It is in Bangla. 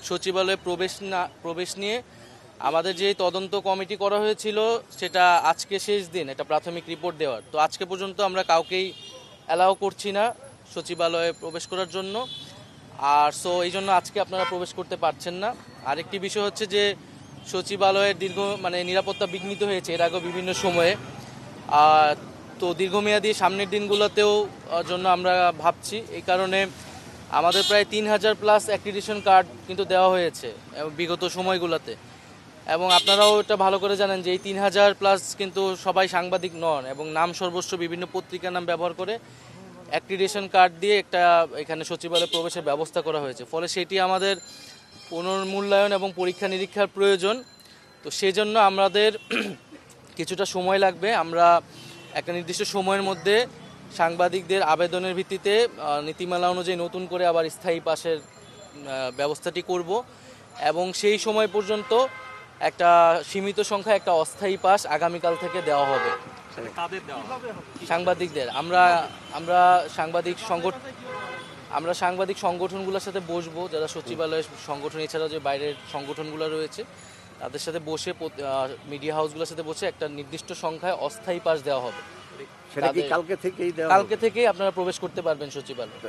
সচিবালয়ে প্রবেশ নিয়ে আমাদের যে তদন্ত কমিটি করা হয়েছিল সেটা আজকে শেষ দিন, এটা প্রাথমিক রিপোর্ট দেওয়ার। তো আজকে পর্যন্ত আমরা কাউকেই অ্যালাউ করছি না সচিবালয়ে প্রবেশ করার জন্য। আর এই জন্য আজকে আপনারা প্রবেশ করতে পারছেন না। আরেকটি বিষয় হচ্ছে যে সচিবালয়ের নিরাপত্তা বিঘ্নিত হয়েছে এর আগেও বিভিন্ন সময়ে। তো দীর্ঘমেয়াদী সামনের দিনগুলোতেও জন্য আমরা ভাবছি। এই কারণে আমাদের প্রায় 3000+ অ্যাক্রিডিটেশন কার্ড কিন্তু দেওয়া হয়েছে বিগত সময়গুলোতে, এবং আপনারাও এটা ভালো করে জানেন যে এই 3000+ কিন্তু সবাই সাংবাদিক নন, এবং নাম সর্বস্ব বিভিন্ন পত্রিকার নাম ব্যবহার করে অ্যাক্রিডিটেশন কার্ড দিয়ে এখানে সচিবালয়ে প্রবেশের ব্যবস্থা করা হয়েছে। ফলে সেটি আমাদের পুনর্মূল্যায়ন এবং পরীক্ষা নিরীক্ষার প্রয়োজন। তো সেজন্য আমাদের কিছুটা সময় লাগবে। আমরা একটা নির্দিষ্ট সময়ের মধ্যে সাংবাদিকদের আবেদনের ভিত্তিতে নীতিমালা অনুযায়ী নতুন করে আবার স্থায়ী পাসের ব্যবস্থাটি করব, এবং সেই সময় পর্যন্ত একটা সীমিত সংখ্যা একটা অস্থায়ী পাস আগামীকাল থেকে দেওয়া হবে সাংবাদিকদের। আমরা সাংবাদিক সংগঠনগুলোর সাথে বসবো, যারা সচিবালয়ের সংগঠন এছাড়াও যে বাইরের সংগঠনগুলো রয়েছে তাদের সাথে বসে, মিডিয়া হাউসগুলোর সাথে বসে একটা নির্দিষ্ট সংখ্যায় অস্থায়ী পাস দেওয়া হবে। সেটা কি কালকে থেকেই আপনারা প্রবেশ করতে পারবেন সচিবালয়ে।